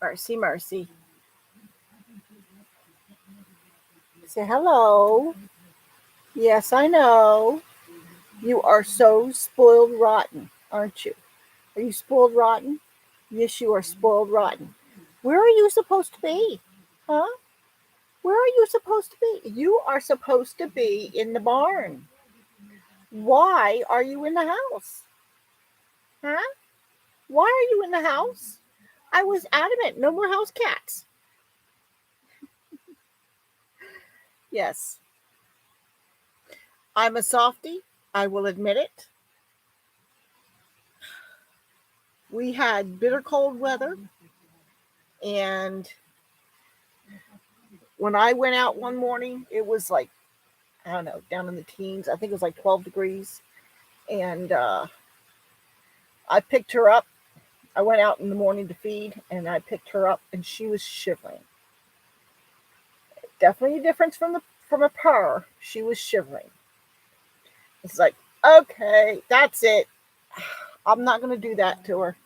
Mercy, Mercy. Say hello. Yes, I know. You are so spoiled rotten, aren't you? Are you spoiled rotten? Yes, you are spoiled rotten. Where are you supposed to be? Huh? Where are you supposed to be? You are supposed to be in the barn. Why are you in the house? Huh? Why are you in the house? I was adamant, no more house cats. Yes, I'm a softie. I will admit it. We had bitter cold weather, and when I went out one morning, it was like, I don't know, down in the teens. I think it was like 12 degrees. And I picked her up. I went out in the morning to feed, and I picked her up, and she was shivering. Definitely a difference from a purr. She was shivering. It's like, okay, that's it. I'm not going to do that to her.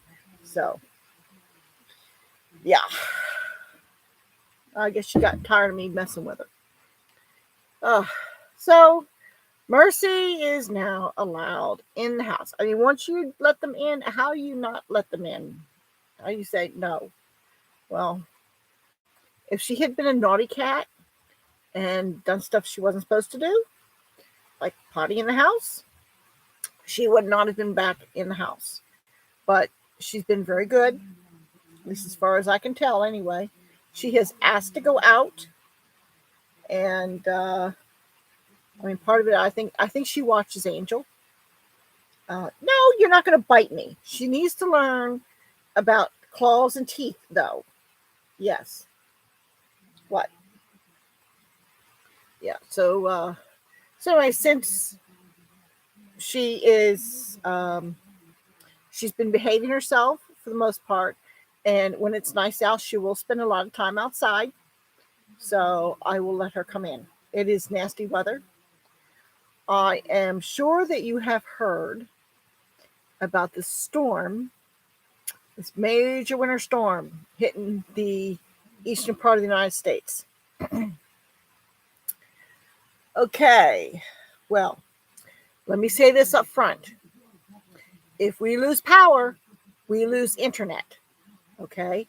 So, yeah. I guess she got tired of me messing with her. So, Mercy is now allowed in the house. I mean, once you let them in, how you not let them in? How you say no? Well, if she had been a naughty cat and done stuff she wasn't supposed to do, like potty in the house, she would not have been back in the house. But she's been very good, at least as far as I can tell anyway. She has asked to go out, and I mean, part of it, I think she watches Angel. No, you're not going to bite me. She needs to learn about claws and teeth, though. Yes. What? Yeah. So anyway, since she is, she's been behaving herself for the most part, and when it's nice out, she will spend a lot of time outside. So I will let her come in. It is nasty weather. I am sure that you have heard about this storm, this major winter storm hitting the eastern part of the United States. Okay, well, let me say this up front. If we lose power, we lose internet. Okay,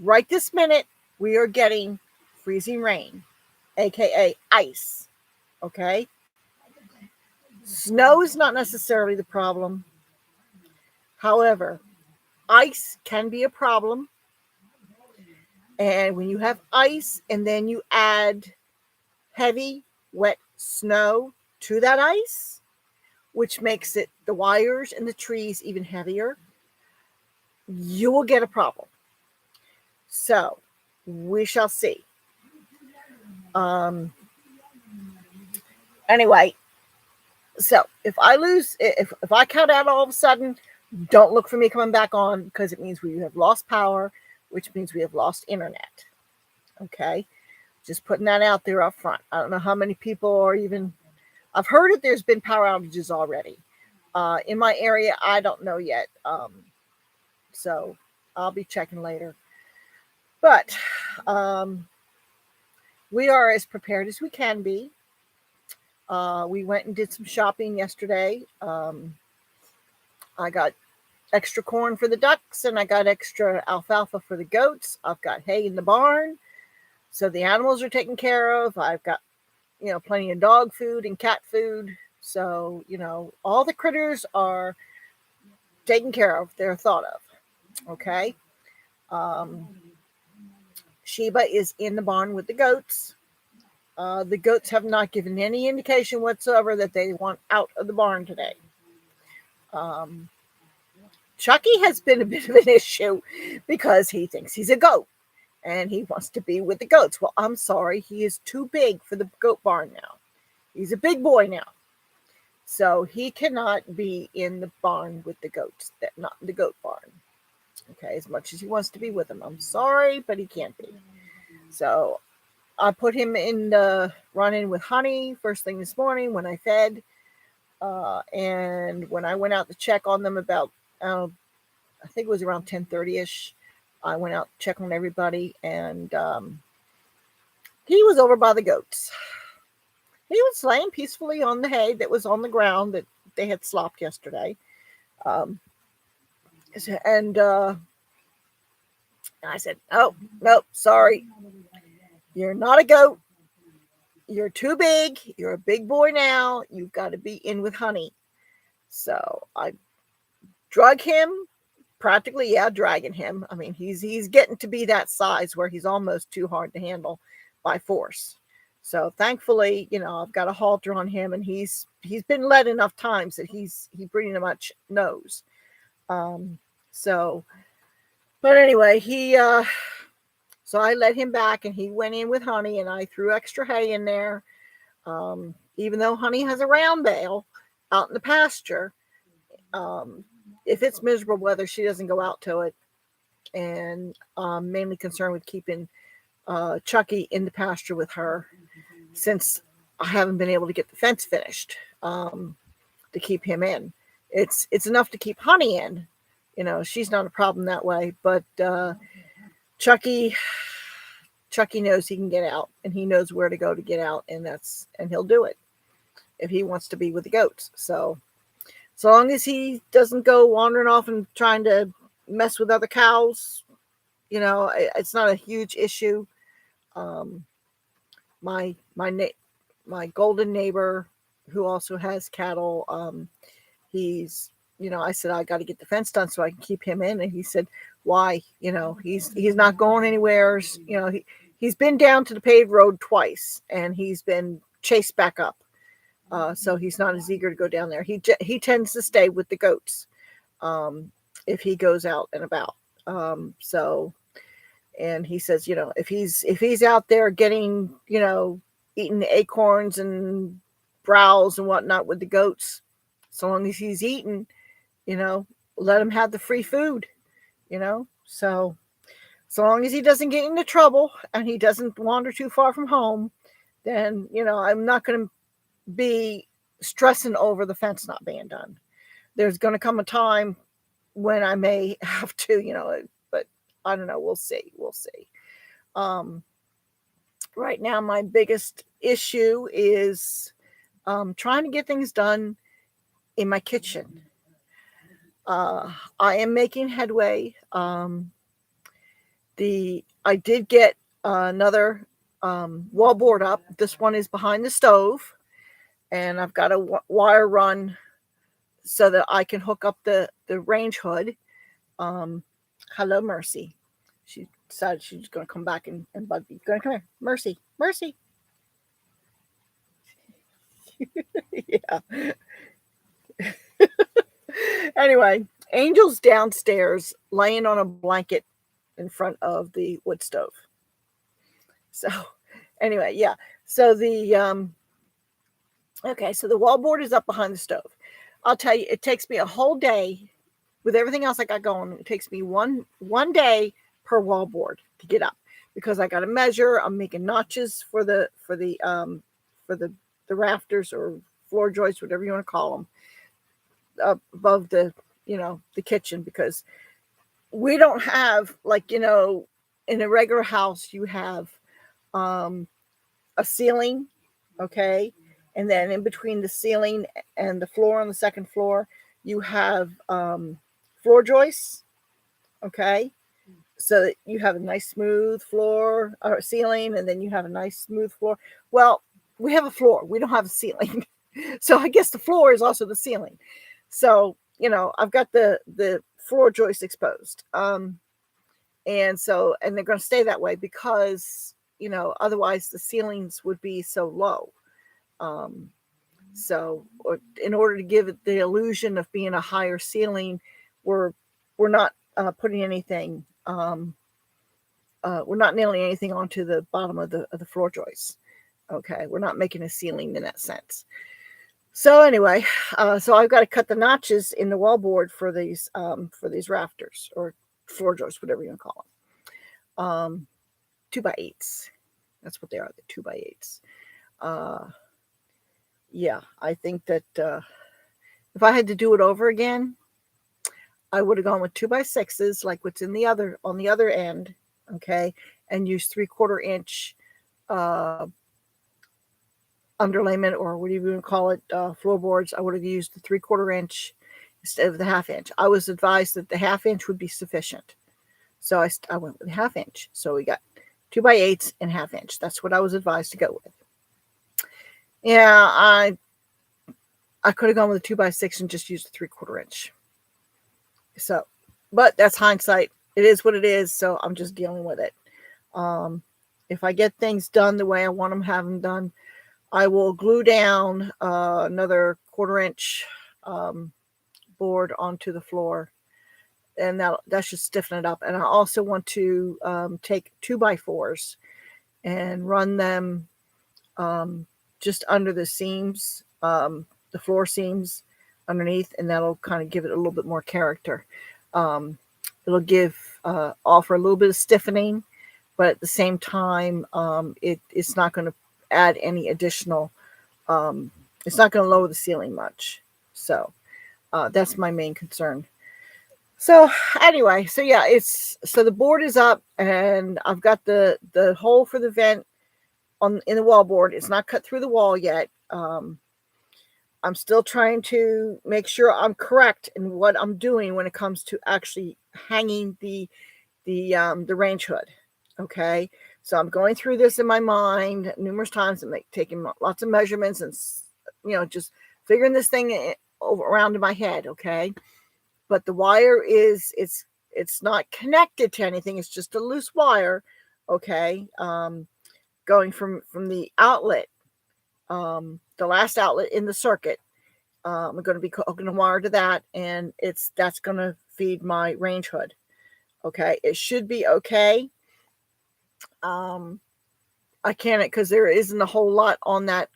right this minute, we are getting freezing rain, aka ice. Okay, snow is not necessarily the problem. However, ice can be a problem. And when you have ice and then you add heavy, wet snow to that ice, which makes it the wires and the trees even heavier, you will get a problem. So we shall see. Um, anyway, so if I cut out all of a sudden, don't look for me coming back on because it means we have lost power, which means we have lost internet. Okay, just putting that out there up front. I don't know how many people are even. I've heard that there's been power outages already. In my area, I don't know yet. So I'll be checking later. But we are as prepared as we can be. We went and did some shopping yesterday. I got extra corn for the ducks and I got extra alfalfa for the goats. I've got hay in the barn. So the animals are taken care of. I've got, plenty of dog food and cat food. So, all the critters are taken care of. They're thought of. Okay. Um, Sheba is in the barn with the goats. The goats have not given any indication whatsoever that they want out of the barn today. Um, Chucky has been a bit of an issue because he thinks he's a goat and he wants to be with the goats. Well, I'm sorry, he is too big for the goat barn now. He's a big boy now. So he cannot be in the barn with the goats, not the goat barn. Okay, as much as he wants to be with them. I'm sorry, but he can't be. So I put him in the run-in with honey first thing this morning when I fed. And when I went out to check on them about, I think it was around 10:30ish, I went out to check on everybody, and he was over by the goats. He was laying peacefully on the hay that was on the ground that they had slopped yesterday. Um, and I said, "Oh, nope, sorry. You're not a goat. You're too big. You're a big boy now. You've got to be in with honey." So I drug him, practically, yeah, dragging him. I mean, he's getting to be that size where he's almost too hard to handle by force. So thankfully, I've got a halter on him, and he's been led enough times that he pretty much knows. So, but anyway, so I let him back, and he went in with honey, and I threw extra hay in there. Even though honey has a round bale out in the pasture, if it's miserable weather, she doesn't go out to it. And I'm mainly concerned with keeping Chucky in the pasture with her, since I haven't been able to get the fence finished to keep him in. It's enough to keep Honey in. She's not a problem that way, but Chucky knows he can get out, and he knows where to go to get out, and he'll do it if he wants to be with the goats. So long as he doesn't go wandering off and trying to mess with other cows, it's not a huge issue. My golden neighbor, who also has cattle, he's, I said, I got to get the fence done so I can keep him in. And he said, why? He's not going anywhere. He's been down to the paved road twice, and he's been chased back up. So he's not as eager to go down there. He tends to stay with the goats if he goes out and about. And he says, if he's out there getting, eating acorns and browse and whatnot with the goats, so long as he's eating, let him have the free food, so long as he doesn't get into trouble and he doesn't wander too far from home, then, I'm not going to be stressing over the fence not being done. There's going to come a time when I may have to, but I don't know. We'll see. Right now, my biggest issue is trying to get things done in my kitchen. I am making headway. I did get another wall board up. This one is behind the stove, and I've got a wire run so that I can hook up the range hood. Hello, Mercy. She decided she's going to come back and bug me. Come here, Mercy. Yeah. Anyway, Angel's downstairs laying on a blanket in front of the wood stove. So anyway, yeah. So the so the wall board is up behind the stove. I'll tell you, it takes me a whole day with everything else I got going. It takes me one day per wall board to get up, because I got to measure. I'm making notches for the rafters or floor joists, whatever you want to call them, up above the kitchen, because we don't have, like, in a regular house you have a ceiling, okay, and then in between the ceiling and the floor on the second floor you have floor joists, okay, so that you have a nice smooth floor or ceiling, and then you have a nice smooth floor. Well, we have a floor, we don't have a ceiling. So I guess the floor is also the ceiling. So I've got the floor joist exposed, and they're going to stay that way, because otherwise the ceilings would be so low. So in order to give it the illusion of being a higher ceiling, we're not putting anything, we're not nailing anything onto the bottom of the floor joists. Okay, we're not making a ceiling in that sense. So anyway, so I've got to cut the notches in the wall board for these rafters or floor joists, whatever you want to call them. 2x8s. That's what they are. The 2x8s. Yeah, I think that if I had to do it over again, I would have gone with 2x6s, like what's in the other on the other end, okay, and use 3/4 inch uh, underlayment, or what do you even call it, floorboards. I would have used the 3/4 inch instead of the 1/2 inch. I was advised that the 1/2 inch would be sufficient, so I went with the 1/2 inch. So we got 2x8s and 1/2 inch. That's what I was advised to go with. Yeah, I could have gone with a 2x6 and just used a 3/4 inch. So, but that's hindsight. It is what it is. So I'm just dealing with it. If I get things done the way I want them to have them done, I will glue down another 1/4 inch board onto the floor, and that should stiffen it up. And I also want to take 2x4s and run them just under the seams, the floor seams underneath, and that'll kind of give it a little bit more character. It'll offer a little bit of stiffening, but at the same time, it's not going to add any additional. It's not going to lower the ceiling much. So that's my main concern. So anyway, so yeah, so the board is up, and I've got the hole for the vent in the wall board. It's not cut through the wall yet. I'm still trying to make sure I'm correct in what I'm doing when it comes to actually hanging the range hood. Okay, so I'm going through this in my mind numerous times and taking lots of measurements and just figuring this thing around in my head. Okay, but the wire it's not connected to anything. It's just a loose wire. Okay, going from the outlet, the last outlet in the circuit. I'm going to be hooking a wire to that, and that's going to feed my range hood. Okay, it should be okay. I can't, because there isn't a whole lot on that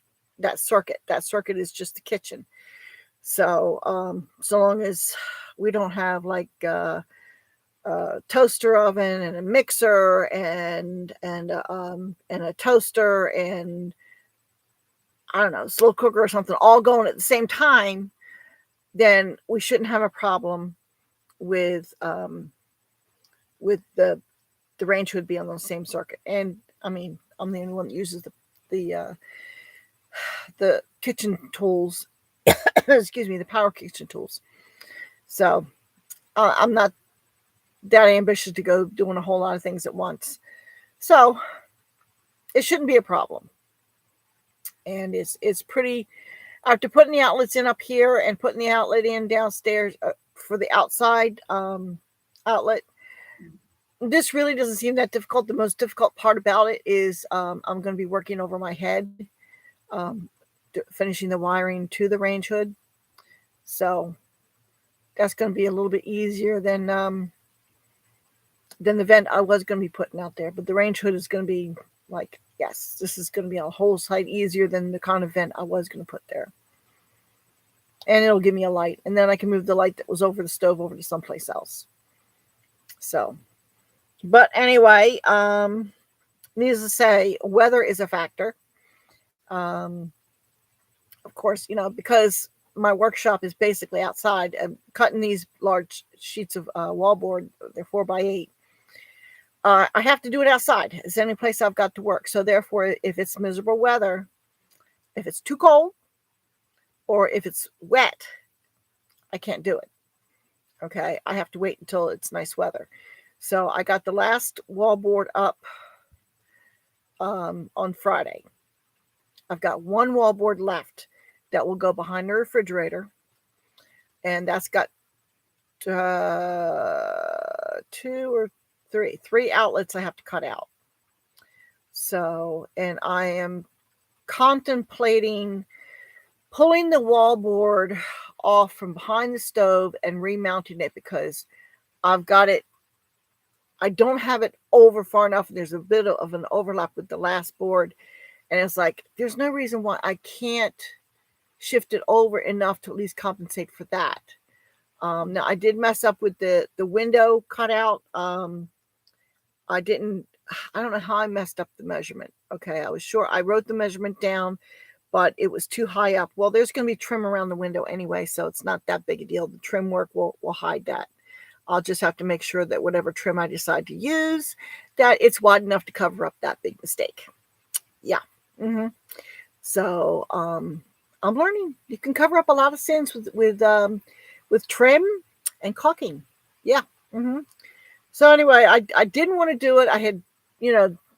circuit. That circuit is just the kitchen. So so long as we don't have like a toaster oven and a mixer and a toaster and I don't know, slow cooker or something all going at the same time, then we shouldn't have a problem with the range hood be on the same circuit. And I mean, I'm the only one that uses the kitchen tools. Excuse me, the power kitchen tools. So I'm not that ambitious to go doing a whole lot of things at once. So it shouldn't be a problem. And it's pretty, after putting the outlets in up here and putting the outlet in downstairs for the outside outlet, this really doesn't seem that difficult. The most difficult part about it is I'm going to be working over my head, finishing the wiring to the range hood. So that's going to be a little bit easier than the vent I was going to be putting out there. But the range hood is going to be like, yes, this is going to be a whole sight easier than the kind of vent I was going to put there. And it'll give me a light. And then I can move the light that was over the stove over to someplace else. So, but anyway, needless to say, weather is a factor. Of course, because my workshop is basically outside, and cutting these large sheets of wallboard, they're 4x8. I have to do it outside. It's the only place I've got to work. So therefore, if it's miserable weather, if it's too cold, or if it's wet, I can't do it. Okay, I have to wait until it's nice weather. So I got the last wallboard up on Friday. I've got one wallboard left that will go behind the refrigerator, and that's got three outlets I have to cut out. So, and I am contemplating pulling the wallboard off from behind the stove and remounting it, because I've got it, I don't have it over far enough. There's a bit of an overlap with the last board, and it's like there's no reason why I can't shift it over enough to at least compensate for that. Now I did mess up with the window cutout. I don't know how I messed up the measurement. Okay, I was sure I wrote the measurement down, but it was too high up. Well, there's going to be trim around the window anyway, so it's not that big a deal. The trim work will hide that. I'll just have to make sure that whatever trim I decide to use, that it's wide enough to cover up that big mistake. Yeah. Mm-hmm. So I'm learning. You can cover up a lot of sins with trim and caulking. Yeah. Mm-hmm. So anyway, I didn't want to do it. I had,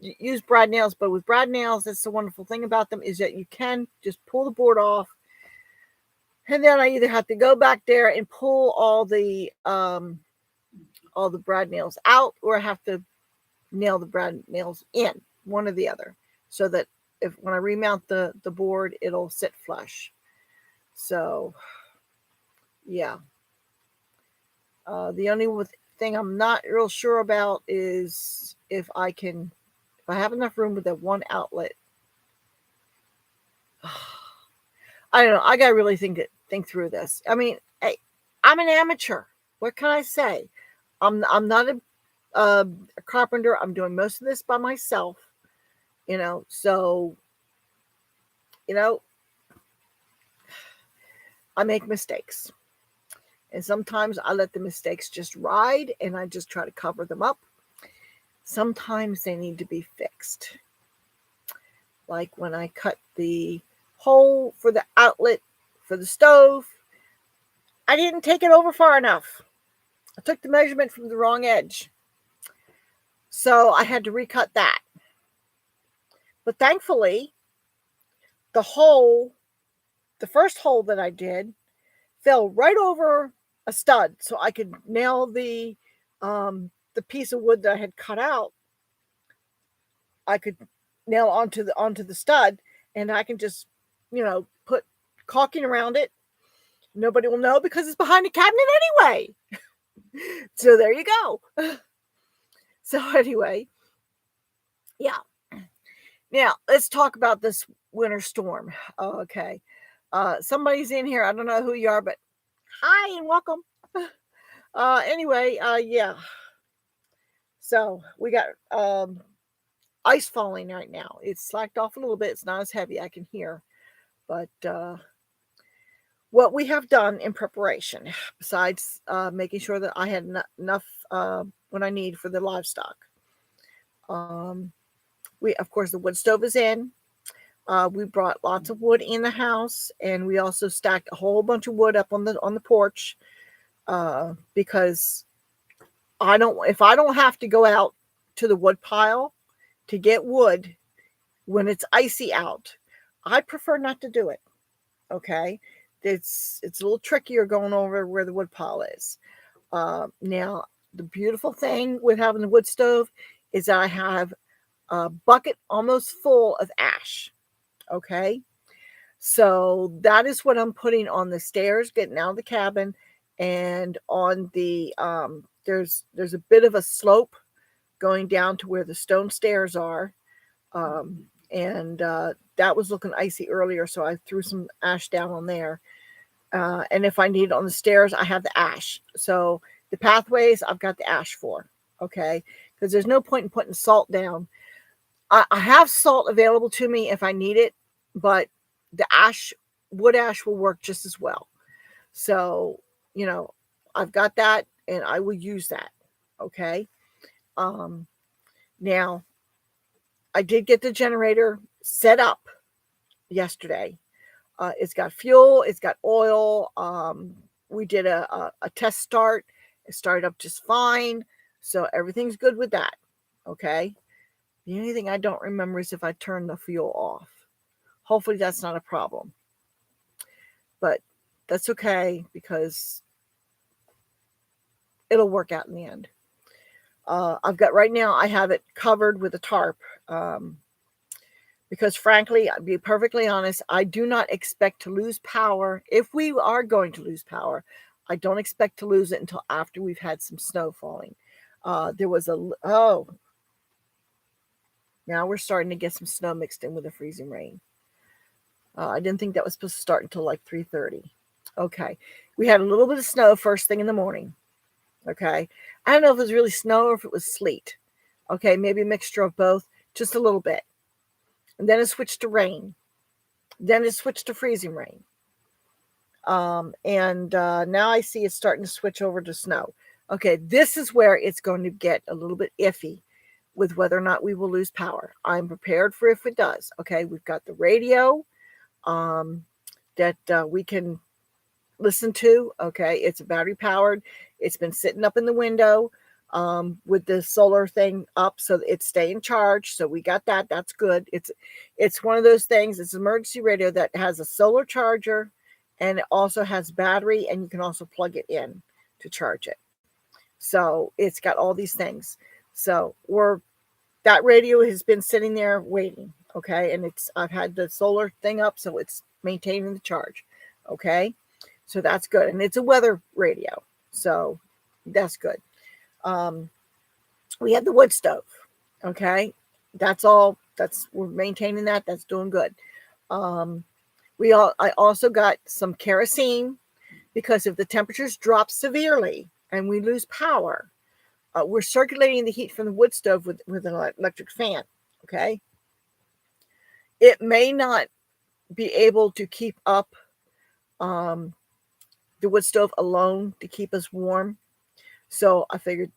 used brad nails, but with brad nails, that's the wonderful thing about them is that you can just pull the board off, and then I either have to go back there and pull all the brad nails out, or I have to nail the brad nails in, one or the other, so that if when I remount the board, it'll sit flush. So yeah, the only thing I'm not real sure about is if I have enough room with that one outlet. I don't know. I gotta really think through this. I mean, hey, I'm an amateur. What can I say? I'm not a carpenter. I'm doing most of this by myself. So I make mistakes, and sometimes I let the mistakes just ride, and I just try to cover them up. Sometimes they need to be fixed. Like when I cut the hole for the outlet for the stove, I didn't take it over far enough. I took the measurement from the wrong edge. So I had to recut that. But thankfully, the first hole that I did fell right over a stud, so I could nail the piece of wood that I had cut out. I could nail onto the stud, and I can just, put caulking around it. Nobody will know because it's behind the cabinet anyway. So there you go. So anyway, yeah. Now let's talk about this winter storm. Okay. Somebody's in here. I don't know who you are, but hi and welcome. Anyway, yeah. So we got ice falling right now. It's slacked off a little bit. It's not as heavy, I can hear. But what we have done in preparation, besides making sure that I had enough what I need for the livestock, we, of course, the wood stove is in. We brought lots of wood in the house, and we also stacked a whole bunch of wood up on the porch because if I don't have to go out to the wood pile to get wood when it's icy out, I prefer not to do it. Okay, it's a little trickier going over where the wood pile is. Now, the beautiful thing with having the wood stove is that I have a bucket almost full of ash. Okay, so that is what I'm putting on the stairs getting out of the cabin, and on the there's a bit of a slope going down to where the stone stairs are, and that was looking icy earlier, so I threw some ash down on there. And if I need it on the stairs, I have the ash. So the pathways, I've got the ash for. Okay, because there's no point in putting salt down. I have salt available to me if I need it, but the wood ash will work just as well. So, I've got that, and I will use that. Okay. Now, I did get the generator set up yesterday. It's got fuel, it's got oil. We did a test start. It started up just fine. So everything's good with that. Okay. The only thing I don't remember is if I turned the fuel off. Hopefully that's not a problem. But that's okay because it'll work out in the end. I've got right now, I have it covered with a tarp. Because frankly, I'll be perfectly honest, I do not expect to lose power. If we are going to lose power, I don't expect to lose it until after we've had some snow falling. There was now we're starting to get some snow mixed in with the freezing rain. I didn't think that was supposed to start until like 3:30. Okay. We had a little bit of snow first thing in the morning. Okay. I don't know if it was really snow or if it was sleet. Okay. Maybe a mixture of both, just a little bit. And then it switched to rain. Then it switched to freezing rain. And now I see it's starting to switch over to snow. Okay, this is where it's going to get a little bit iffy with whether or not we will lose power. I'm prepared for if it does. Okay, we've got the radio that we can listen to. Okay, it's battery powered. It's been sitting up in the window with the solar thing up, so it's staying charged. So we got that. That's good. It's one of those things. It's an emergency radio that has a solar charger, and it also has battery, and you can also plug it in to charge it. So it's got all these things. So that radio has been sitting there waiting. Okay, and I've had the solar thing up, so it's maintaining the charge. Okay. So that's good. And it's a weather radio. So that's good. We had the wood stove. Okay. That's all. We're maintaining that. That's doing good. I also got some kerosene because if the temperatures drop severely and we lose power, we're circulating the heat from the wood stove with an electric fan. Okay. It may not be able to keep up the wood stove alone to keep us warm. So I figured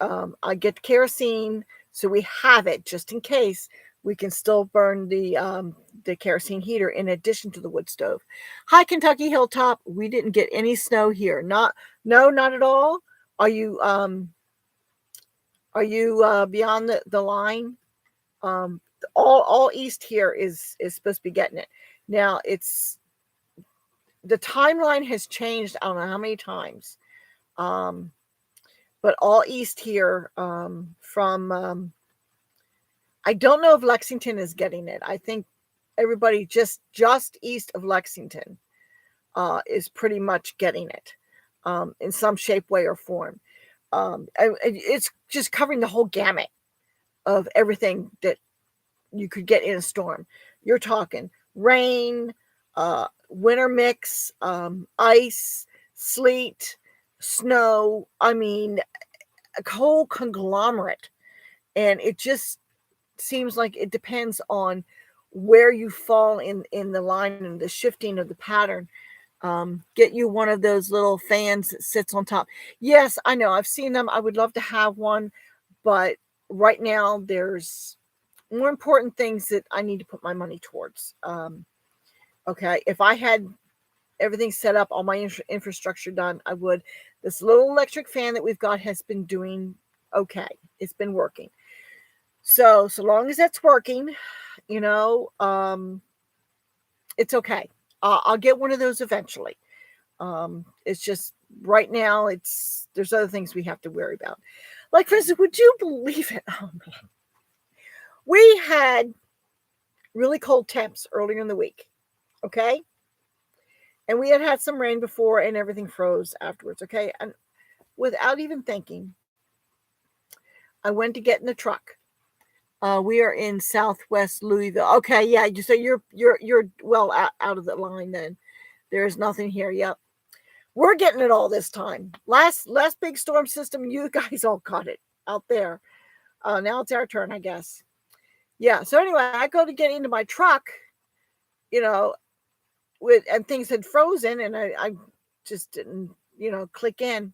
I get kerosene so we have it just in case we can still burn the kerosene heater in addition to the wood stove. Hi, Kentucky Hilltop. We didn't get any snow here. Not at all. Are you beyond the line? All east here is supposed to be getting it. Now the timeline has changed. I don't know how many times. But all east here from I don't know if Lexington is getting it. I think everybody just east of Lexington is pretty much getting it in some shape, way, or form. It's just covering the whole gamut of everything that you could get in a storm. You're talking rain, winter mix, ice, sleet, snow. I mean, a whole conglomerate. And it just seems like it depends on where you fall in the line and the shifting of the pattern. Get you one of those little fans that sits on top. Yes, I know. I've seen them. I would love to have one. But right now, there's more important things that I need to put my money towards. Okay. If I had everything set up, all my infrastructure done, I would. This little electric fan that we've got has been doing okay. It's been working. So long as that's working, it's okay. I'll get one of those eventually. It's just right now there's other things we have to worry about. Like, for instance, would you believe it? Oh man. We had really cold temps earlier in the week. Okay. And we had some rain before and everything froze afterwards. Okay. And without even thinking, I went to get in the truck. We are in Southwest Louisville. Okay. Yeah. So you're well out of the line then. There's nothing here. Yep. We're getting it all this time. Last big storm system, you guys all got it out there. Now it's our turn, I guess. Yeah. So anyway, I go to get into my truck, and things had frozen, and I just didn't, click in.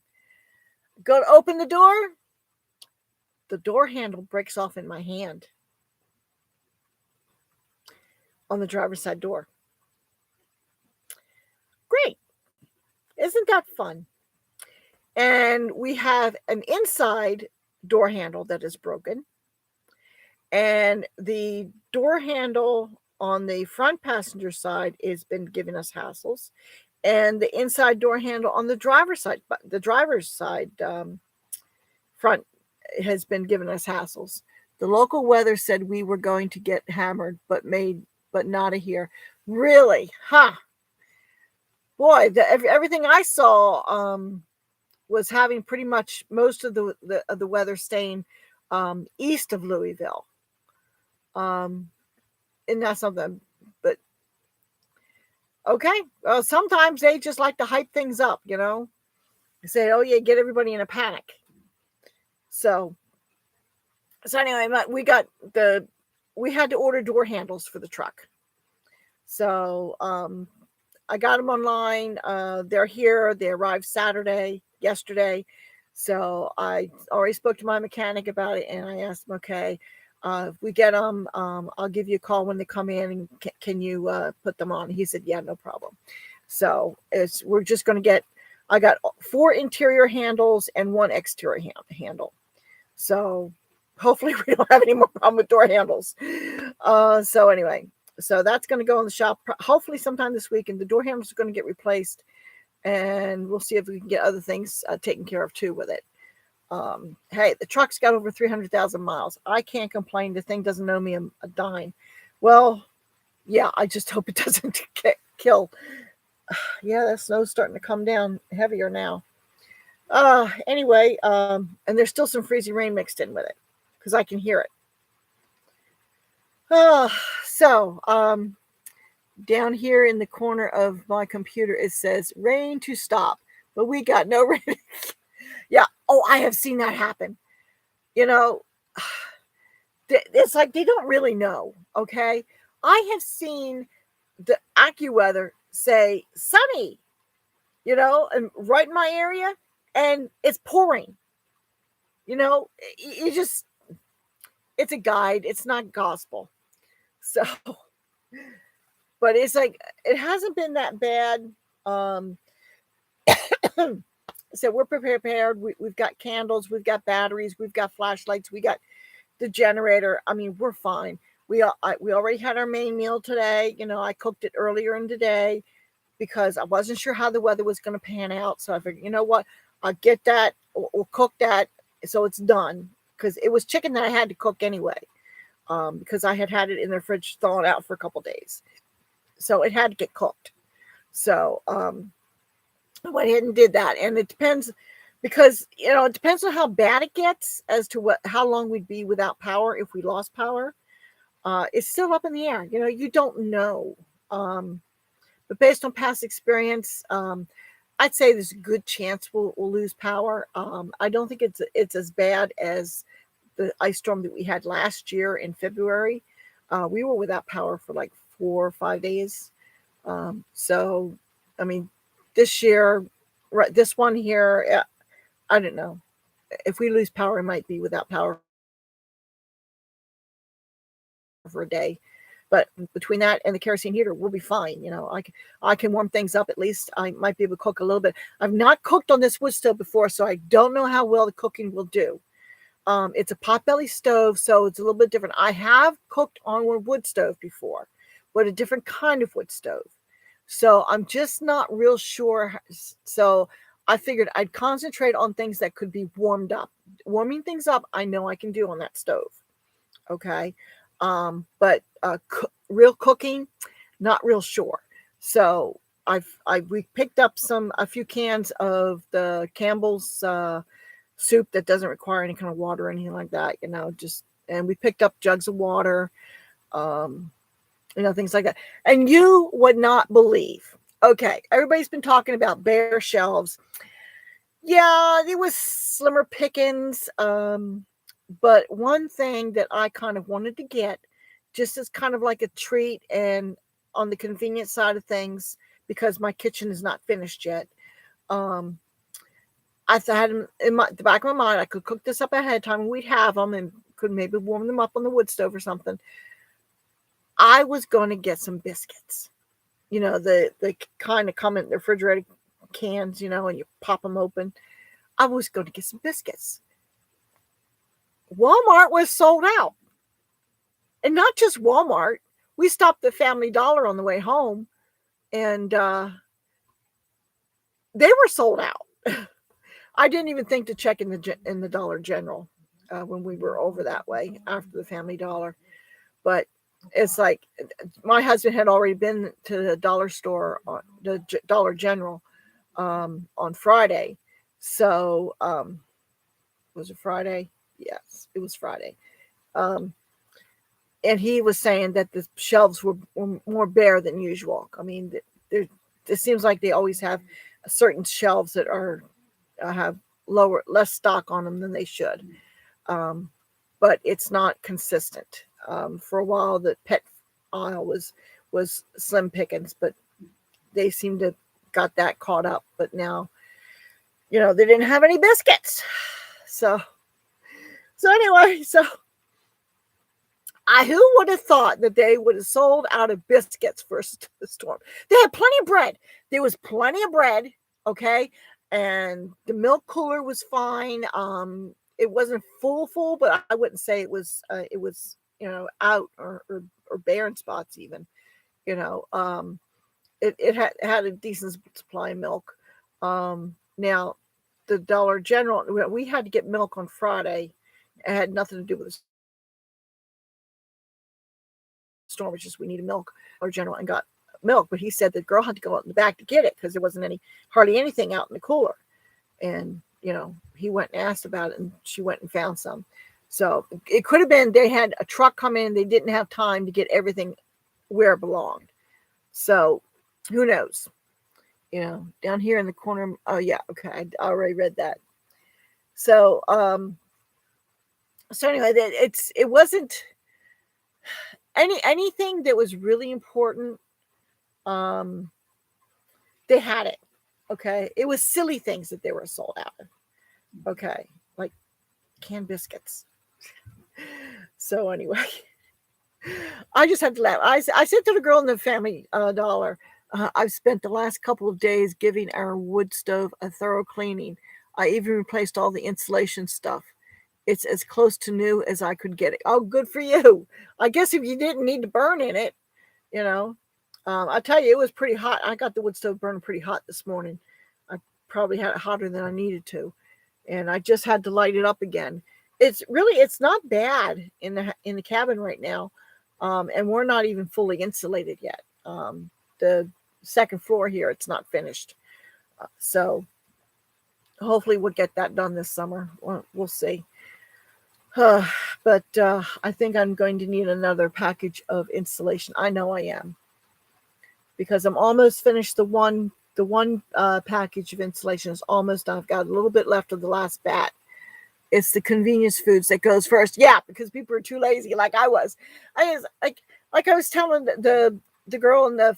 Go to open the door. The door handle breaks off in my hand on the driver's side door. Great. Isn't that fun? And we have an inside door handle that is broken. And the door handle on the front passenger side has been giving us hassles. And the inside door handle on the driver's side, front has been giving us hassles. The local weather said we were going to get hammered, but not a here. Really? Huh. Boy, everything I saw was having pretty much most of the weather staying east of Louisville. And that's something, but okay. Sometimes they just like to hype things up, They say, oh yeah, get everybody in a panic. So anyway, we had to order door handles for the truck. So I got them online. They're here. They arrived yesterday. So I already spoke to my mechanic about it, and I asked him, okay, if we get them, I'll give you a call when they come in, and can you put them on? He said, yeah, no problem. So we're just going to get. I got 4 interior handles and 1 exterior handle. So hopefully we don't have any more problem with door handles. So anyway, so that's going to go in the shop hopefully sometime this week, and the door handles are going to get replaced, and we'll see if we can get other things taken care of too with it. Hey, the truck's got over 300,000 miles. I can't complain. The thing doesn't owe me a dime. Well, yeah, I just hope it doesn't kill. Yeah, that snow's starting to come down heavier now. Anyway, and there's still some freezing rain mixed in with it because I can hear it. So down here in the corner of my computer, it says rain to stop, but we got no rain. Yeah. Oh, I have seen that happen. You know, it's like they don't really know. Okay. I have seen the AccuWeather say sunny, and right in my area, and it's pouring. It's a guide. It's not gospel. So, but it's like, it hasn't been that bad. So we're prepared. We've got candles, we've got batteries, we've got flashlights, we got the generator. I mean, we're fine. We already had our main meal today. I cooked it earlier in the day because I wasn't sure how the weather was going to pan out. So I figured, you know what, I'll get that or cook that so it's done, because it was chicken that I had to cook anyway, because I had it in the fridge thawing out for a couple days. So it had to get cooked. So I went ahead and did that. And it depends, because it depends on how bad it gets as to how long we'd be without power if we lost power. It's still up in the air. You don't know. But based on past experience, I'd say there's a good chance we'll lose power. I don't think it's as bad as the ice storm that we had last year in February. We were without power for like 4 or 5 days. So, I mean, this year, right, this one here, I don't know. If we lose power, it might be without power for a day. But between that and the kerosene heater, we'll be fine. I can warm things up. At least I might be able to cook a little bit. I've not cooked on this wood stove before, so I don't know how well the cooking will do. It's a potbelly stove, so it's a little bit different. I have cooked on a wood stove before, but a different kind of wood stove. So I'm just not real sure. So I figured I'd concentrate on things that could be warmed up. Warming things up, I know I can do on that stove. Okay. But real cooking, not real sure. So we picked up a few cans of the Campbell's soup that doesn't require any kind of water or anything like that. And we picked up jugs of water, things like that. And you would not believe. Okay, everybody's been talking about bare shelves. Yeah, it was slimmer pickings. But one thing that I kind of wanted to get, just as kind of like a treat and on the convenient side of things, because my kitchen is not finished yet. I thought in the back of my mind, I could cook this up ahead of time and we'd have them and could maybe warm them up on the wood stove or something. I was going to get some biscuits. The kind of come in the refrigerated cans, and you pop them open. I was going to get some biscuits. Walmart was sold out. And not just Walmart. We stopped at Family Dollar on the way home, and they were sold out. I didn't even think to check in the Dollar General when we were over that way after the Family Dollar. But it's like my husband had already been to the dollar store, the Dollar General, on Friday. So was it Friday? Yes, it was Friday. And he was saying that the shelves were more bare than usual. I mean, it seems like they always have certain shelves that have less stock on them than they should. But it's not consistent. For a while, the pet aisle was slim pickings, but they seem to got that caught up. But now they didn't have any biscuits. So anyway, who would have thought that they would have sold out of biscuits for a storm? They had plenty of bread. There was plenty of bread, okay, and the milk cooler was fine. It wasn't full, but I wouldn't say it was. It was out or barren spots even. It had a decent supply of milk. Now, the Dollar General, we had to get milk on Friday. It had nothing to do with the storm, which is we needed milk. Dollar General and got milk, but he said the girl had to go out in the back to get it because there wasn't hardly anything out in the cooler. And he went and asked about it, and she went and found some. So it could have been they had a truck come in, they didn't have time to get everything where it belonged. So who knows? Down here in the corner. Oh yeah, okay, I already read that. So anyway, it wasn't anything that was really important. They had it. Okay, it was silly things that they were sold out of. Okay, like canned biscuits. So anyway, I just had to laugh. I said to the girl in the Family Dollar, I've spent the last couple of days giving our wood stove a thorough cleaning. I even replaced all the insulation stuff. It's as close to new as I could get it. Oh, good for you. I guess if you didn't need to burn in it, I'll tell you, it was pretty hot. I got the wood stove burning pretty hot this morning. I probably had it hotter than I needed to. And I just had to light it up again. It's not bad in the cabin right now. And we're not even fully insulated yet. The second floor here, it's not finished. So hopefully we'll get that done this summer. We'll see. But I think I'm going to need another package of insulation. I know I am, because I'm almost finished. The one package of insulation is almost done. I've got a little bit left of the last bat. It's the convenience foods that goes first. Yeah, because people are too lazy, like I was. I was like I was telling the girl in the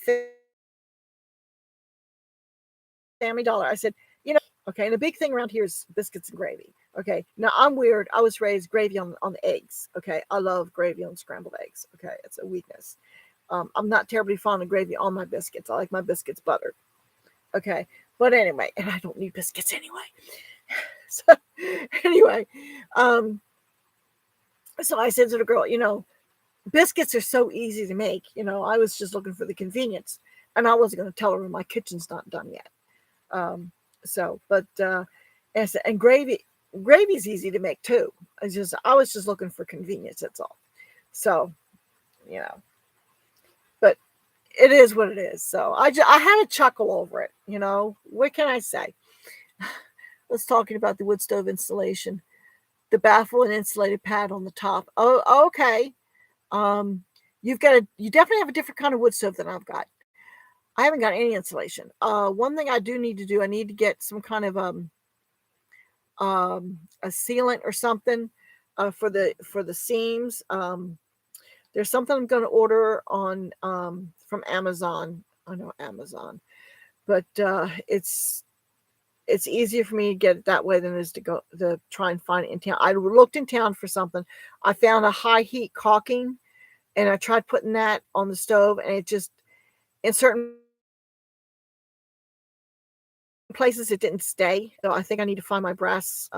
Family Dollar. I said, okay, and the big thing around here is biscuits and gravy. Okay, now I'm weird. I was raised gravy on the eggs. Okay, I love gravy on scrambled eggs. Okay, it's a weakness. I'm not terribly fond of gravy on my biscuits. I like my biscuits buttered. Okay, but anyway, and I don't need biscuits anyway. So anyway, so I said to the girl, biscuits are so easy to make. I was just looking for the convenience, and I wasn't going to tell her my kitchen's not done yet. And gravy's easy to make too. I was just looking for convenience. That's all. So, but it is what it is. So I had a chuckle over it. What can I say? Let's talking about the wood stove installation. The baffle and insulated pad on the top. Oh, okay. You definitely have a different kind of wood stove than I've got. I haven't got any insulation. One thing I do need to do, I need to get some kind of a sealant or something for the seams. There's something I'm going to order on from Amazon. I know Amazon, but it's easier for me to get it that way than it is to try and find it in town. I looked in town for something. I found a high heat caulking, and I tried putting that on the stove, and it just, in certain places, it didn't stay. So I think I need to find my brass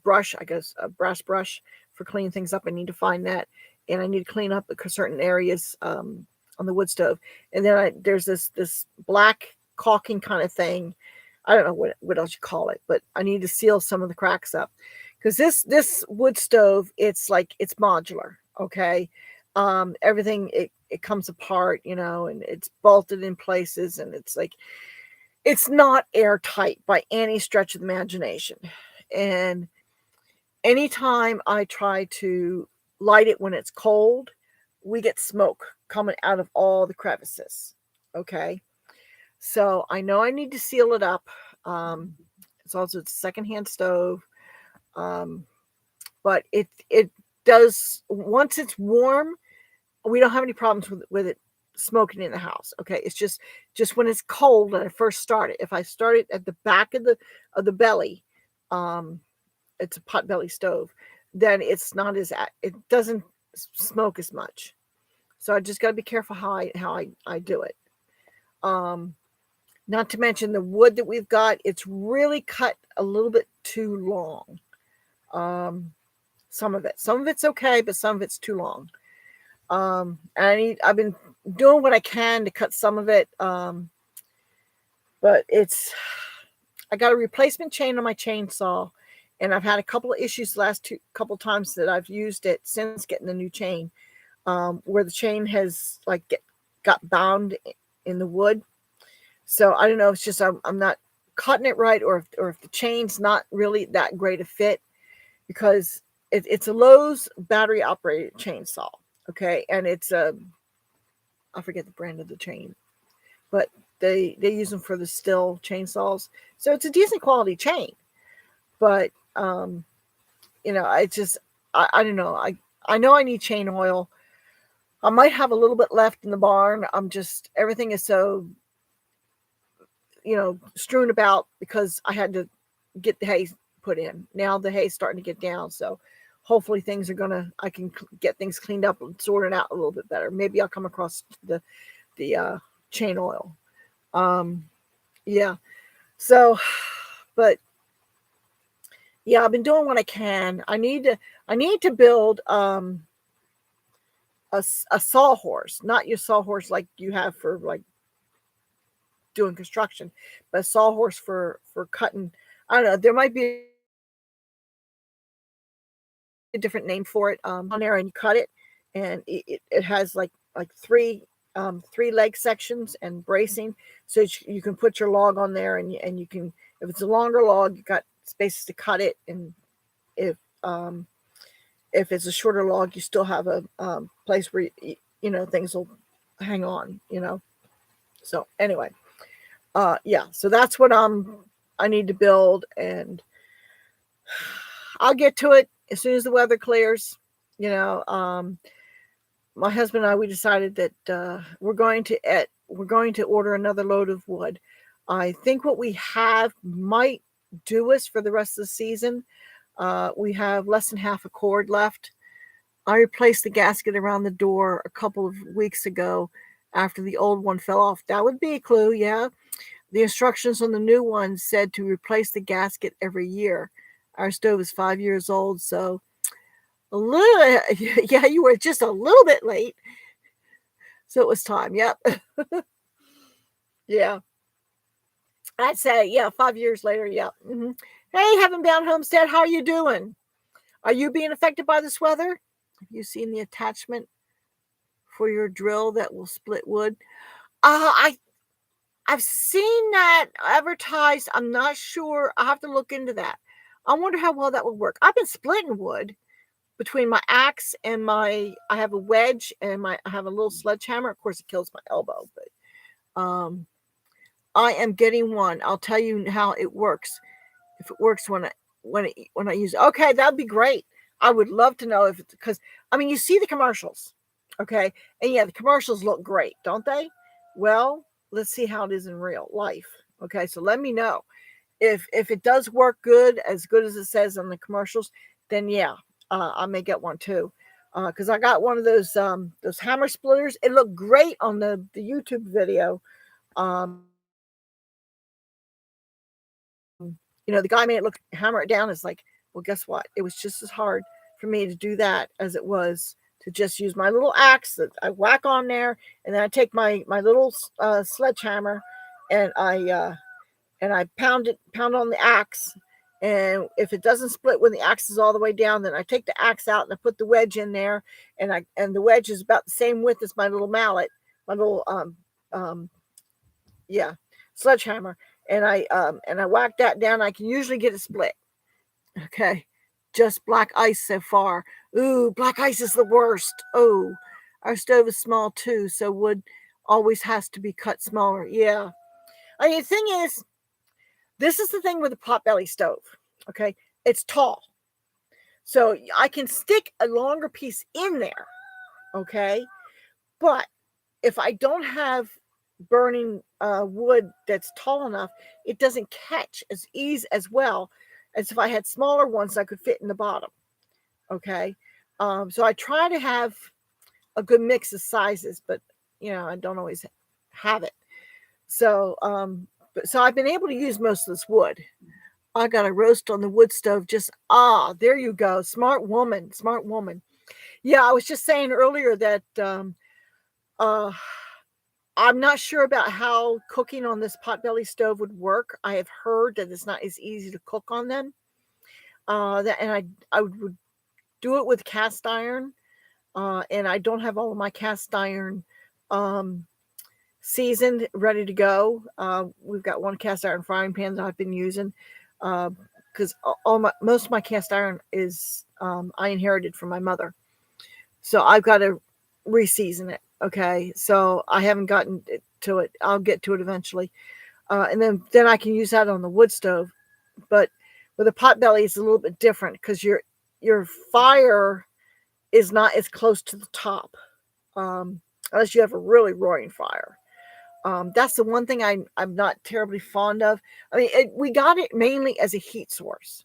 brush, I guess, a brass brush for cleaning things up. I need to find that, and I need to clean up certain areas on the wood stove. And then there's this black caulking kind of thing. I don't know what else you call it, but I need to seal some of the cracks up, because this wood stove, it's modular. Okay. Everything, it comes apart, and it's bolted in places, and it's not airtight by any stretch of the imagination. And anytime I try to light it when it's cold, we get smoke coming out of all the crevices. Okay. So I know I need to seal it up. It's a secondhand stove. But it does, once it's warm, we don't have any problems with it smoking in the house. Okay, it's just when it's cold and I first start it. If I start it at the back of the belly, it's a potbelly stove, then it's not as it doesn't smoke as much. So I just got to be careful how I do it. Not to mention the wood that we've got, it's really cut a little bit too long. Some of it's okay, but some of it's too long. And I've been doing what I can to cut some of it. But I got a replacement chain on my chainsaw, and I've had a couple of issues the last couple of times that I've used it since getting the new chain, where the chain has got bound in the wood. So I don't know. It's just I'm not cutting it right, or if the chain's not really that great a fit, because it's a Lowe's battery operated chainsaw. Okay, and it's I forget the brand of the chain, but they use them for the Stihl chainsaws, so it's a decent quality chain. But I don't know. I know I need chain oil. I might have a little bit left in the barn. Everything is so strewn about because I had to get the hay put in. Now the hay's starting to get down, so hopefully I can get things cleaned up and sorted out a little bit better. Maybe I'll come across the chain oil. Yeah. So, but yeah, I've been doing what I can. I need to build a sawhorse, not your sawhorse like you have for like doing construction, but a sawhorse for cutting. I don't know. There might be a different name for it on there, and you cut it, and it has like three leg sections and bracing, so you can put your log on there, and you can, if it's a longer log, you got spaces to cut it, and if it's a shorter log, you still have a place where things will hang on. So anyway, yeah, so that's what I need to build, and I'll get to it as soon as the weather clears. My husband and I, we decided that we're going to order another load of wood. I think what we have might do us for the rest of the season. We have less than half a cord left. I replaced the gasket around the door a couple of weeks ago after the old one fell off. That would be a clue, yeah. The instructions on the new one said to replace the gasket every year. Our stove is 5 years old, so yeah, you were just a little bit late. So it was time. Yep. Yeah. I'd say, yeah, 5 years later. Yeah. Mm-hmm. Hey, Heaven Bound Homestead, how are you doing? Are you being affected by this weather? Have you seen the attachment for your drill that will split wood? I've seen that advertised. I'm not sure. I have to look into that. I wonder how well that would work. I've been splitting wood between my axe and I have a wedge, and I have a little sledgehammer. Of course, it kills my elbow, but I am getting one. I'll tell you how it works. If it works when I use it. Okay, that'd be great. I would love to know if it's because you see the commercials, okay, and yeah, the commercials look great, don't they? Well, let's see how it is in real life. Okay, so let me know if it does work as good as it says on the commercials. Then yeah, I may get one too, because I got one of those hammer splitters. It looked great on the YouTube video. The guy made it look, hammer it down. It's like, well, guess what? It was just as hard for me to do that as it was to just use my little axe that I whack on there, and then I take my little sledgehammer, and I pound on the axe. And if it doesn't split when the axe is all the way down, then I take the axe out and I put the wedge in there, and the wedge is about the same width as my little mallet, my little sledgehammer, and I whack that down. I can usually get it split. Okay, just black ice so far. Ooh, black ice is the worst. Oh, our stove is small too, so wood always has to be cut smaller. Yeah, the thing is, this is the thing with the potbelly stove. Okay, it's tall, so I can stick a longer piece in there. Okay, but if I don't have burning wood that's tall enough, it doesn't catch as well as if I had smaller ones that could fit in the bottom. Okay. So I try to have a good mix of sizes, but I don't always have it. So, so I've been able to use most of this wood. I got a roast on the wood stove. There you go. Smart woman, smart woman. Yeah, I was just saying earlier that uh, I'm not sure about how cooking on this potbelly stove would work. I have heard that it's not as easy to cook on them. I would do it with cast iron, and I don't have all of my cast iron seasoned, ready to go. We've got one cast iron frying pan that I've been using because most of my cast iron is I inherited from my mother, so I've got to reseason it. Okay, so I haven't gotten to it. I'll get to it eventually, and then I can use that on the wood stove. But with a potbelly, it's a little bit different because your fire is not as close to the top, unless you have a really roaring fire. That's the one thing I'm not terribly fond of. I mean, we got it mainly as a heat source.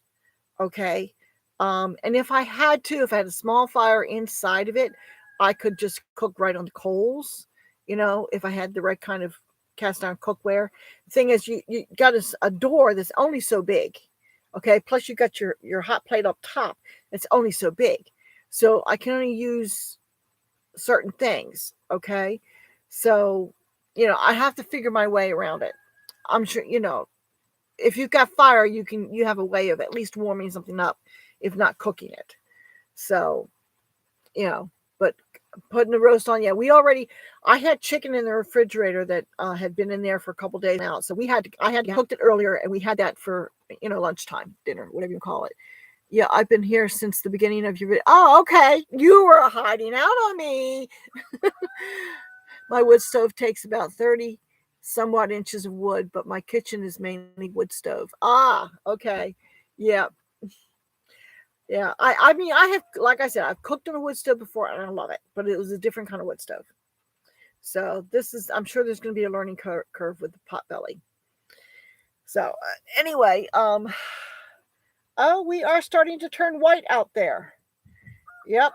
Okay. And if I had a small fire inside of it, I could just cook right on the coals, if I had the right kind of cast iron cookware. The thing is, you got a door that's only so big. Okay. Plus you got your hot plate up top. It's only so big. So I can only use certain things. Okay. So, I have to figure my way around it. I'm sure, if you've got fire, you have a way of at least warming something up, if not cooking it. So, but putting the roast on, yeah, I had chicken in the refrigerator that had been in there for a couple days now. So I had cooked it earlier, and we had that for, lunchtime, dinner, whatever you call it. Yeah, I've been here since the beginning of your video. Oh, okay. You were hiding out on me. My wood stove takes about 30 somewhat inches of wood, but my kitchen is mainly wood stove. Okay. Yeah. Yeah. I mean, I have, like I said, I've cooked on a wood stove before and I love it, but it was a different kind of wood stove. So I'm sure there's going to be a learning curve with the potbelly. So anyway, we are starting to turn white out there. Yep,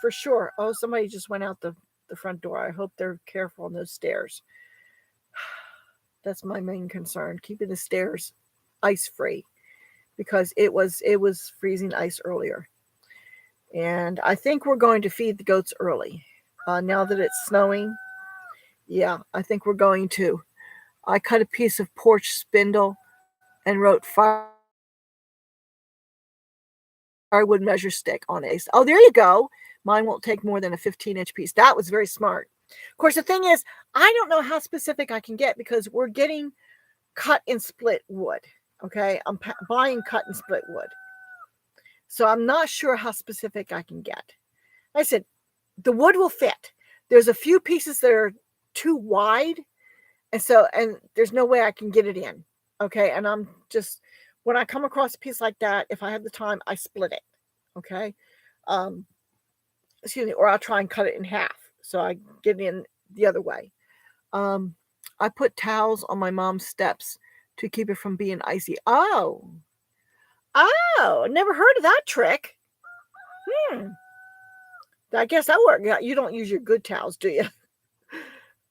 for sure. Oh, somebody just went out the front door. I hope they're careful on those stairs. That's my main concern, keeping the stairs ice free, because it was freezing ice earlier. And I think we're going to feed the goats early. Now that it's snowing, yeah, I think we're going to. I cut a piece of porch spindle and wrote firewood measure stick on it. Oh, there you go. Mine won't take more than a 15-inch piece. That was very smart. Of course, the thing is, I don't know how specific I can get because we're getting cut and split wood. Okay, I'm buying cut and split wood. So I'm not sure how specific I can get. I said, the wood will fit. There's a few pieces that are too wide, and there's no way I can get it in. Okay, and I'm just, when I come across a piece like that, if I have the time, I split it. Okay, excuse me, or I'll try and cut it in half so I get it in the other way. I put towels on my mom's steps to keep it from being icy. Oh, never heard of that trick. I guess that worked. You don't use your good towels, do you?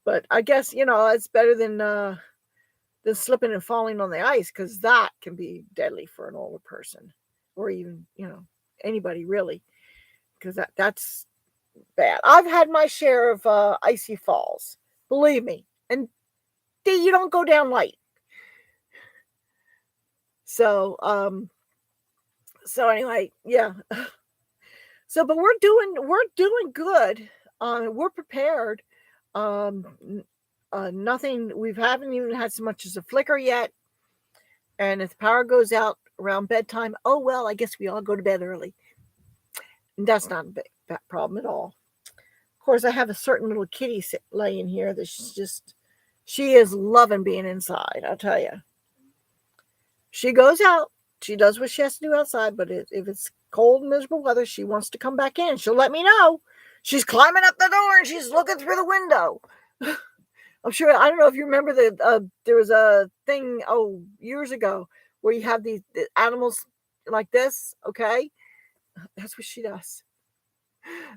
But I guess, it's better than slipping and falling on the ice, because that can be deadly for an older person, or even, anybody really, because that's bad. I've had my share of icy falls, believe me, and you don't go down light. So anyway, yeah. So, but we're doing good. We're prepared. Nothing. We haven't even had so much as a flicker yet. And if the power goes out around bedtime, oh well, I guess we all go to bed early. And that's not a big problem at all. Of course, I have a certain little kitty laying here that she is loving being inside. I'll tell you. She goes out. She does what she has to do outside, but if it's cold and miserable weather, she wants to come back in. She'll let me know. She's climbing up the door and she's looking through the window. I'm sure, I don't know if you remember there was a thing, years ago, where you have the animals like this, okay? That's what she does.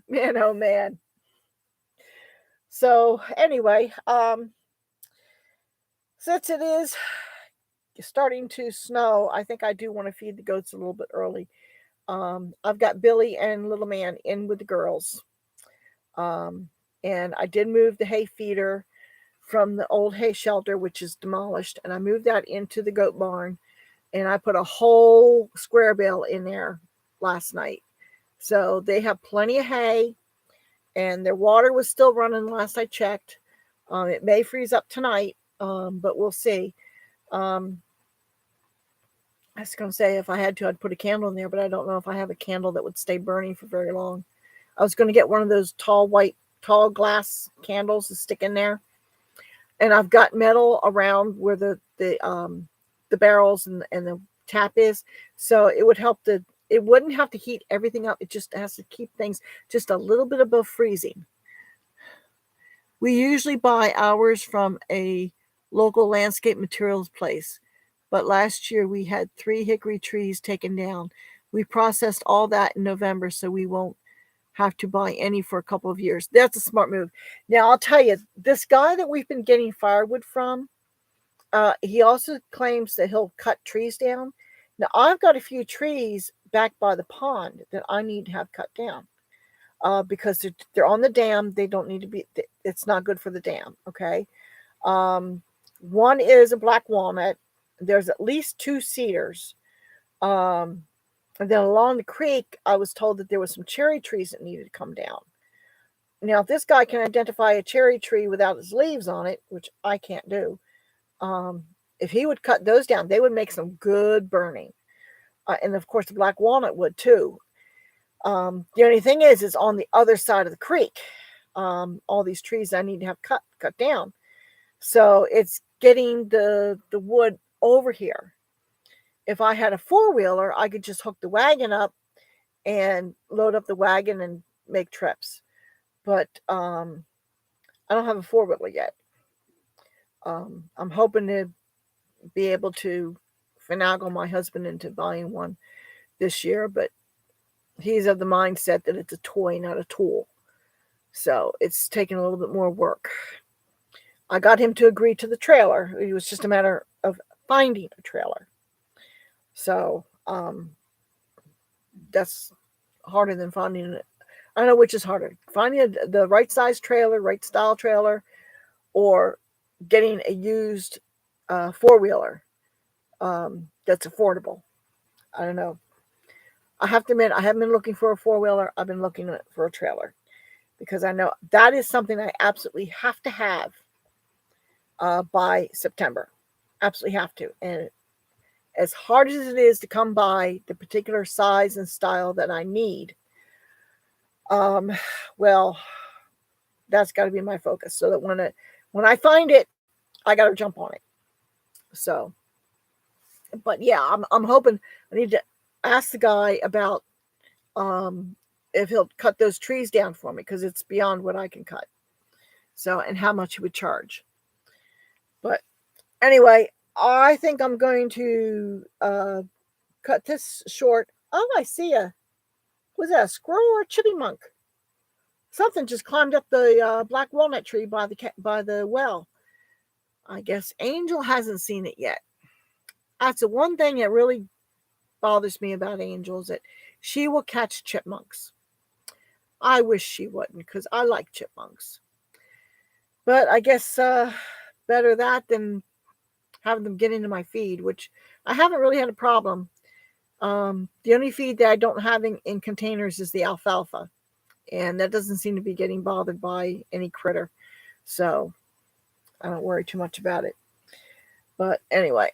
Man, oh man. So anyway, since it is starting to snow, I think I do want to feed the goats a little bit early. I've got Billy and little man in with the girls. And I did move the hay feeder from the old hay shelter, which is demolished, and I moved that into the goat barn, and I put a whole square bale in there last night. So they have plenty of hay, and their water was still running last I checked. It may freeze up tonight, but we'll see. I was going to say if I had to, I'd put a candle in there, but I don't know if I have a candle that would stay burning for very long. I was going to get one of those tall glass candles to stick in there. And I've got metal around where the barrels and the tap is. So it would help it wouldn't have to heat everything up. It just has to keep things just a little bit above freezing. We usually buy ours from a local landscape materials place. But last year we had 3 hickory trees taken down. We processed all that in November, so we won't have to buy any for a couple of years. That's a smart move. Now, I'll tell you, this guy that we've been getting firewood from, he also claims that he'll cut trees down. Now, I've got a few trees back by the pond that I need to have cut down because they're on the dam. They don't need to be, it's not good for the dam, okay? One is a black walnut. There's at least 2 cedars. And then along the creek, I was told that there was some cherry trees that needed to come down. Now, if this guy can identify a cherry tree without its leaves on it, which I can't do, if he would cut those down, they would make some good burning. And of course, the black walnut would too. The only thing is on the other side of the creek. All these trees I need to have cut down. So it's getting the wood over here. If I had a 4-wheeler, I could just hook the wagon up and load up the wagon and make trips. But I don't have a 4-wheeler yet. I'm hoping to be able to finagle my husband into buying one this year, but he's of the mindset that it's a toy, not a tool. So it's taking a little bit more work. I got him to agree to the trailer. It was just a matter of finding a trailer. So that's harder than finding it. I don't know which is harder, finding the right size trailer, right style trailer, or getting a used 4-wheeler that's affordable. I don't know. I have to admit, I haven't been looking for a 4-wheeler. I've been looking for a trailer because I know that is something I absolutely have to have by September. Absolutely have to. And as hard as it is to come by the particular size and style that I need, well, that's got to be my focus. So that when I find it, I got to jump on it. So, but yeah, I'm hoping. I need to ask the guy about if he'll cut those trees down for me because it's beyond what I can cut. So, and how much he would charge. But anyway, I think I'm going to cut this short. Oh, I see was that a squirrel or a chipmunk? Something just climbed up the black walnut tree by the well. I guess Angel hasn't seen it yet. That's the one thing that really bothers me about Angel is that she will catch chipmunks. I wish she wouldn't because I like chipmunks. But I guess better that than having them get into my feed, which I haven't really had a problem. The only feed that I don't have in containers is the alfalfa. And that doesn't seem to be getting bothered by any critter. So I don't worry too much about it. But anyway,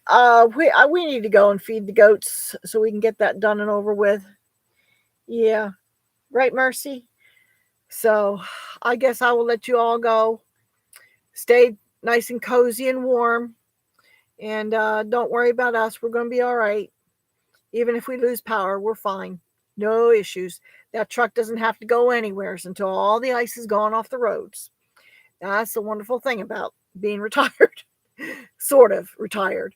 we need to go and feed the goats so we can get that done and over with. Yeah. Right, Mercy? So I guess I will let you all go. Stay nice and cozy and warm. And don't worry about us. We're going to be all right. Even if we lose power, we're fine. No issues. That truck doesn't have to go anywhere until all the ice is gone off the roads. That's the wonderful thing about being retired, sort of retired,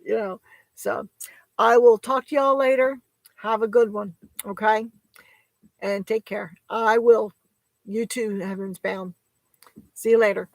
you know. So I will talk to y'all later. Have a good one. Okay. And take care. I will. You too, Heavens Bound. See you later.